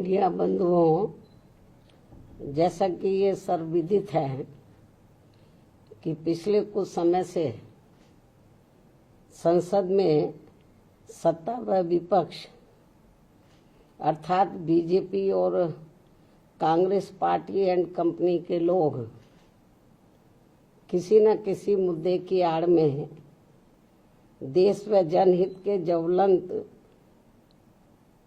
Media बंधुओं, जैसा कि ये सर्वविदित है कि पिछले कुछ समय से संसद में सत्ता व विपक्ष अर्थात बीजेपी और कांग्रेस पार्टी एंड कंपनी के लोग किसी न किसी मुद्दे की आड़ में देश व जनहित के ज्वलंत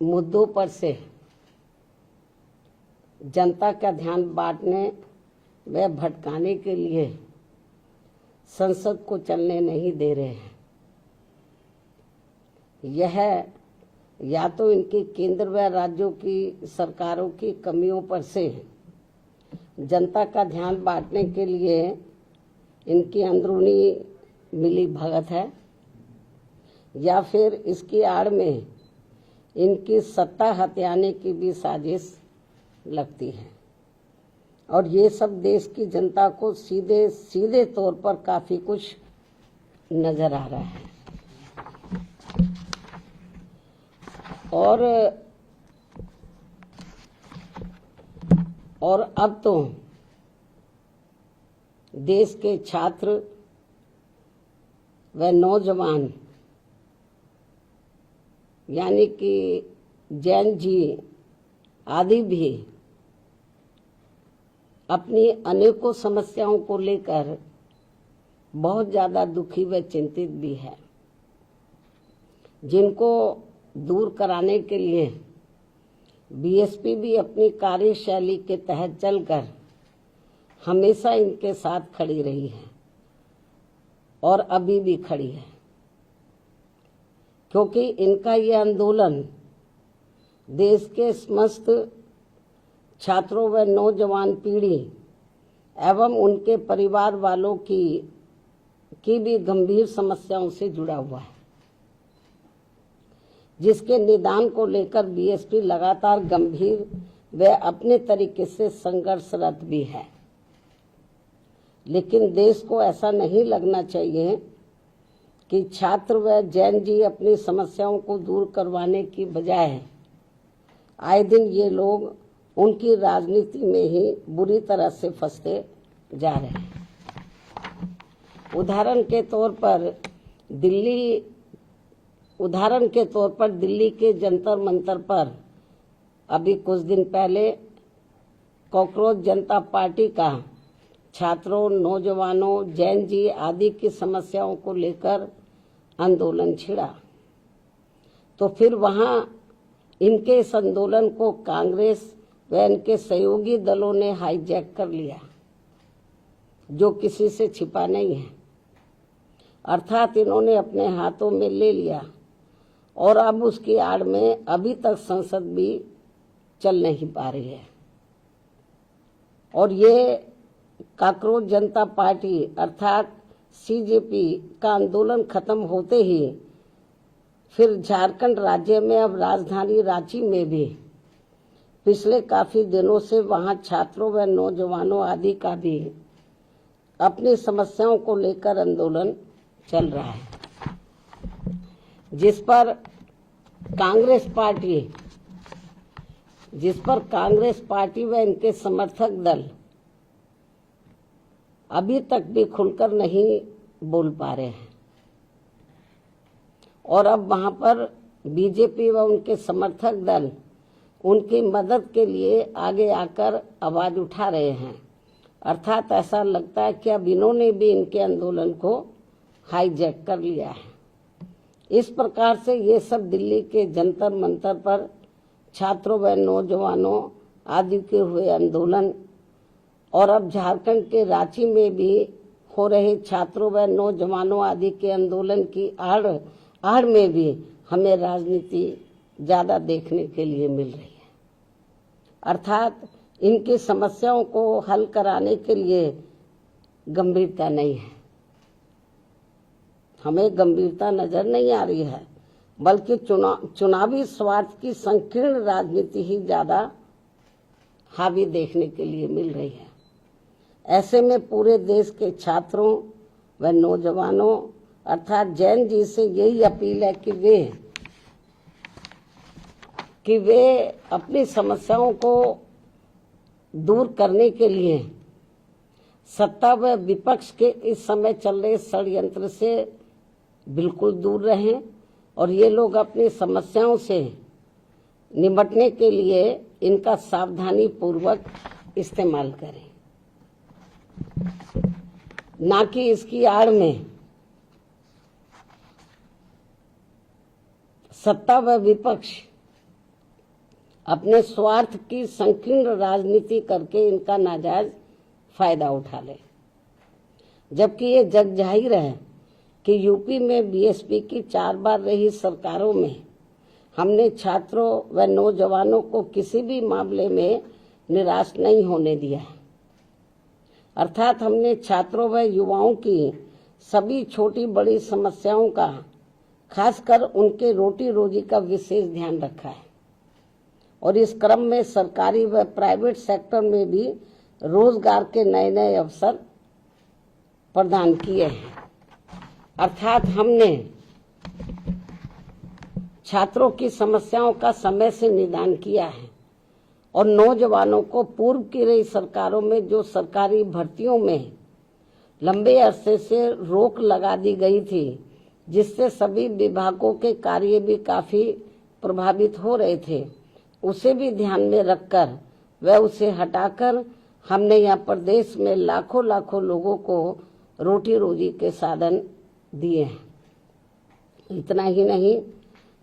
मुद्दों पर से जनता का ध्यान बांटने व भटकाने के लिए संसद को चलने नहीं दे रहे हैं। यह या तो इनकी केंद्र व राज्यों की सरकारों की कमियों पर से जनता का ध्यान बांटने के लिए इनकी अंदरूनी मिली भगत है, या फिर इसकी आड़ में इनकी सत्ता हथियाने की भी साजिश लगती है। और ये सब देश की जनता को सीधे सीधे तौर पर काफी कुछ नजर आ रहा है। और अब तो देश के छात्र व नौजवान यानी कि जैन जी आदि भी अपनी अनेकों समस्याओं को लेकर बहुत ज्यादा दुखी व चिंतित भी है, जिनको दूर कराने के लिए बीएसपी भी अपनी कार्यशैली के तहत चलकर हमेशा इनके साथ खड़ी रही है और अभी भी खड़ी है, क्योंकि इनका ये आंदोलन देश के समस्त छात्रों व नौजवान पीढ़ी एवं उनके परिवार वालों की भी गंभीर समस्याओं से जुड़ा हुआ है, जिसके निदान को लेकर बीएसपी लगातार गंभीर व अपने तरीके से संघर्षरत भी है। लेकिन देश को ऐसा नहीं लगना चाहिए कि छात्र व जैन जी अपनी समस्याओं को दूर करवाने की बजाय आए दिन ये लोग उनकी राजनीति में ही बुरी तरह से फंसते जा रहे हैं। उदाहरण के तौर पर दिल्ली के जंतर मंतर पर अभी कुछ दिन पहले कॉकरोच जनता पार्टी का छात्रों, नौजवानों, जैन जी आदि की समस्याओं को लेकर आंदोलन छिड़ा, तो फिर वहां इनके इस आंदोलन को कांग्रेस व इनके सहयोगी दलों ने हाईजैक कर लिया, जो किसी से छिपा नहीं है। अर्थात इन्होंने अपने हाथों में ले लिया और अब उसकी आड़ में अभी तक संसद भी चल नहीं पा रही है। और ये कॉकरोच जनता पार्टी अर्थात सीजेपी का आंदोलन खत्म होते ही फिर झारखंड राज्य में अब राजधानी रांची में भी पिछले काफी दिनों से वहां छात्रों व नौजवानों आदि का भी अपनी समस्याओं को लेकर आंदोलन चल रहा है, जिस पर कांग्रेस पार्टी व इनके समर्थक दल अभी तक भी खुलकर नहीं बोल पा रहे हैं। और अब वहां पर बीजेपी व उनके समर्थक दल उनकी मदद के लिए आगे आकर आवाज उठा रहे हैं। अर्थात ऐसा लगता है कि अब इन्होंने भी इनके आंदोलन को हाईजैक कर लिया है। इस प्रकार से ये सब दिल्ली के जंतर मंतर पर छात्रों व नौजवानों आदि के हुए आंदोलन और अब झारखंड के रांची में भी हो रहे छात्रों व नौजवानों आदि के आंदोलन की आड़ में भी हमें राजनीति ज्यादा देखने के लिए मिल रही है। अर्थात इनकी समस्याओं को हल कराने के लिए गंभीरता नहीं है, हमें गंभीरता नजर नहीं आ रही है, बल्कि चुनावी स्वार्थ की संकीर्ण राजनीति ही ज्यादा हावी देखने के लिए मिल रही है। ऐसे में पूरे देश के छात्रों व नौजवानों अर्थात जैन जी से यही अपील है कि वे अपनी समस्याओं को दूर करने के लिए सत्ता व विपक्ष के इस समय चल रहे षड्यंत्र से बिल्कुल दूर रहें और ये लोग अपनी समस्याओं से निपटने के लिए इनका सावधानी पूर्वक इस्तेमाल करें, ना कि इसकी आड़ में सत्ता व विपक्ष अपने स्वार्थ की संकीर्ण राजनीति करके इनका नाजायज फायदा उठा ले। जबकि ये जग जाहिर है कि यूपी में बीएसपी की 4 बार रही सरकारों में हमने छात्रों व नौजवानों को किसी भी मामले में निराश नहीं होने दिया। अर्थात हमने छात्रों व युवाओं की सभी छोटी बड़ी समस्याओं का, खासकर उनके रोटी रोजी का विशेष ध्यान रखा है और इस क्रम में सरकारी व प्राइवेट सेक्टर में भी रोजगार के नए नए अवसर प्रदान किए हैं। अर्थात हमने छात्रों की समस्याओं का समय से निदान किया है और नौजवानों को पूर्व की रही सरकारों में जो सरकारी भर्तियों में लंबे अरसे से रोक लगा दी गई थी, जिससे सभी विभागों के कार्य भी काफी प्रभावित हो रहे थे, उसे भी ध्यान में रखकर व उसे हटाकर हमने यहाँ प्रदेश में लाखों लाखों लोगों को रोटी रोजी के साधन दिए हैं। इतना ही नहीं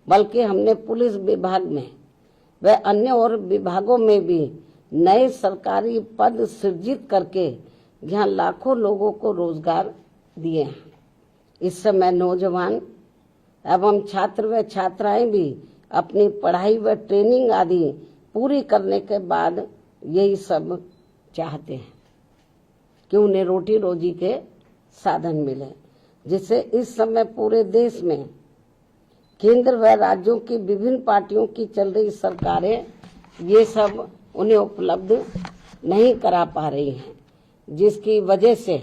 बल्कि हमने पुलिस विभाग में व अन्य और विभागों में भी नए सरकारी पद सृजित करके यहाँ लाखों लोगों को रोजगार दिए हैं। इस समय नौजवान एवं छात्र व छात्राएं भी अपनी पढ़ाई व ट्रेनिंग आदि पूरी करने के बाद यही सब चाहते हैं कि उन्हें रोटी रोजी के साधन मिले, जिससे इस समय पूरे देश में केंद्र व राज्यों की विभिन्न पार्टियों की चल रही सरकारें ये सब उन्हें उपलब्ध नहीं करा पा रही हैं, जिसकी वजह से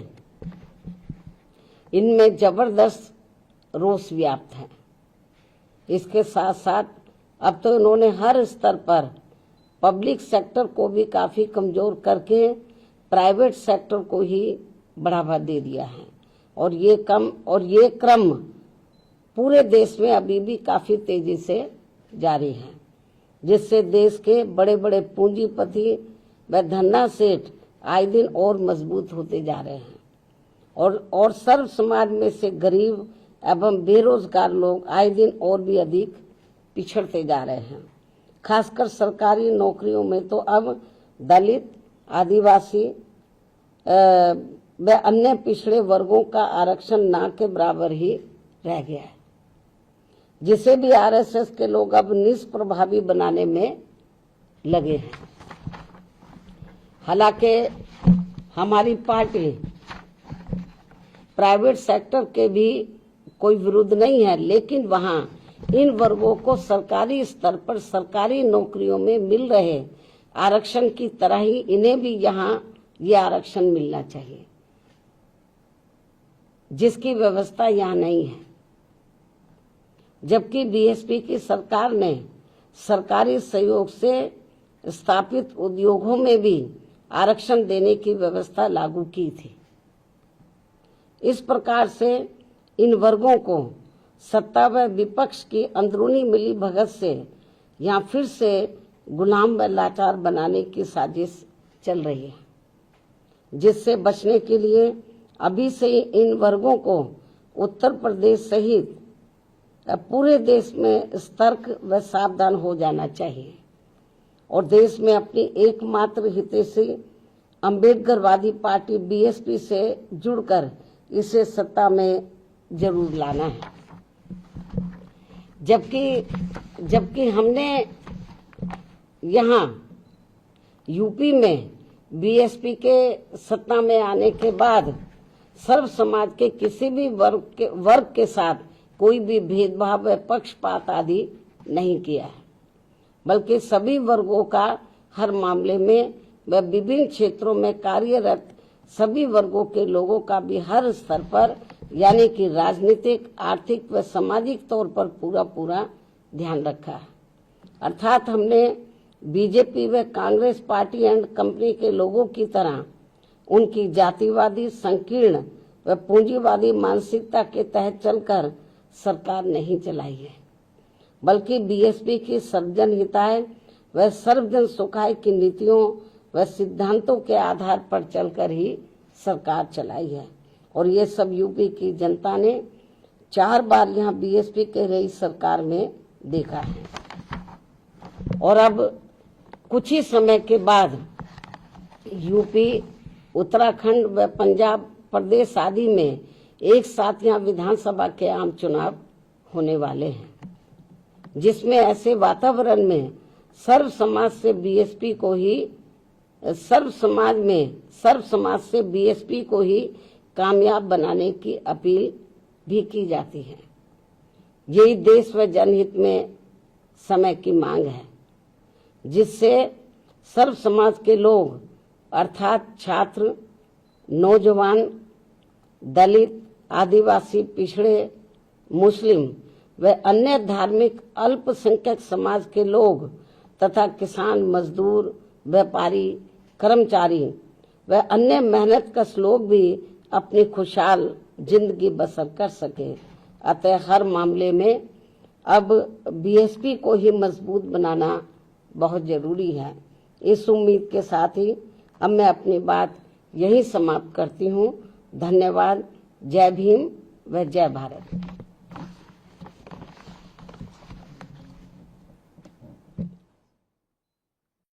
इनमें जबरदस्त रोष व्याप्त है। इसके साथ साथ अब तो इन्होंने हर स्तर पर पब्लिक सेक्टर को भी काफी कमजोर करके प्राइवेट सेक्टर को ही बढ़ावा दे दिया है और ये क्रम पूरे देश में अभी भी काफी तेजी से जारी है, जिससे देश के बड़े बड़े पूंजीपति व धन्ना सेठ आए दिन और मजबूत होते जा रहे हैं और सर्व समाज में से गरीब एवं बेरोजगार लोग आए दिन और भी अधिक पिछड़ते जा रहे हैं। खासकर सरकारी नौकरियों में तो अब दलित, आदिवासी व अन्य पिछड़े वर्गों का आरक्षण ना के बराबर ही रह गया है, जिसे भी आरएसएस के लोग अब निष्प्रभावी बनाने में लगे हैं। हालांकि हमारी पार्टी प्राइवेट सेक्टर के भी कोई विरोध नहीं है, लेकिन वहां इन वर्गों को सरकारी स्तर पर सरकारी नौकरियों में मिल रहे आरक्षण की तरह ही इन्हें भी यहाँ ये आरक्षण मिलना चाहिए, जिसकी व्यवस्था यहाँ नहीं है। जबकि बीएसपी की सरकार ने सरकारी सहयोग से स्थापित उद्योगों में भी आरक्षण देने की व्यवस्था लागू की थी। इस प्रकार से इन वर्गों को सत्ता व विपक्ष की अंदरूनी मिली भगत से यहाँ फिर से गुलाम व लाचार बनाने की साजिश चल रही है, जिससे बचने के लिए अभी से ही इन वर्गों को उत्तर प्रदेश सहित पूरे देश में सतर्क व सावधान हो जाना चाहिए और देश में अपनी एकमात्र हितैषी अम्बेडकरवादी पार्टी बीएसपी से जुड़कर इसे सत्ता में जरूर लाना है। जबकि हमने यहाँ यूपी में बीएसपी के सत्ता में आने के बाद सर्व समाज के किसी भी वर्ग के साथ कोई भी भेदभाव व पक्षपात आदि नहीं किया है, बल्कि सभी वर्गों का हर मामले में व विभिन्न क्षेत्रों में कार्यरत सभी वर्गों के लोगों का भी हर स्तर पर यानी कि राजनीतिक, आर्थिक व सामाजिक तौर पर पूरा ध्यान रखा है। अर्थात हमने बीजेपी व कांग्रेस पार्टी एंड कंपनी के लोगों की तरह उनकी जातिवादी, संकीर्ण व पूंजीवादी मानसिकता के तहत चलकर सरकार नहीं चलाई है, बल्कि बीएसपी की सर्वजन हिताय व सर्वजन सुखाय की नीतियों व सिद्धांतों के आधार पर चलकर ही सरकार चलाई है। और ये सब यूपी की जनता ने 4 बार यहाँ बीएसपी के रही सरकार में देखा है। और अब कुछ ही समय के बाद यूपी, उत्तराखंड व पंजाब प्रदेश आदि में एक साथ यहाँ विधानसभा के आम चुनाव होने वाले हैं, जिसमें ऐसे वातावरण में सर्व समाज से बीएसपी को ही कामयाब बनाने की अपील भी की जाती है। यही देश व जनहित में समय की मांग है, जिससे सर्व समाज के लोग अर्थात छात्र, नौजवान, दलित, आदिवासी, पिछड़े, मुस्लिम व अन्य धार्मिक अल्पसंख्यक समाज के लोग तथा किसान, मजदूर, व्यापारी, कर्मचारी व अन्य मेहनतकश लोग भी अपनी खुशहाल जिंदगी बसर कर सके। अतः हर मामले में अब बीएसपी को ही मजबूत बनाना बहुत जरूरी है। इस उम्मीद के साथ ही अब मैं अपनी बात यही समाप्त करती हूँ। धन्यवाद। जय भीम व जय भारत।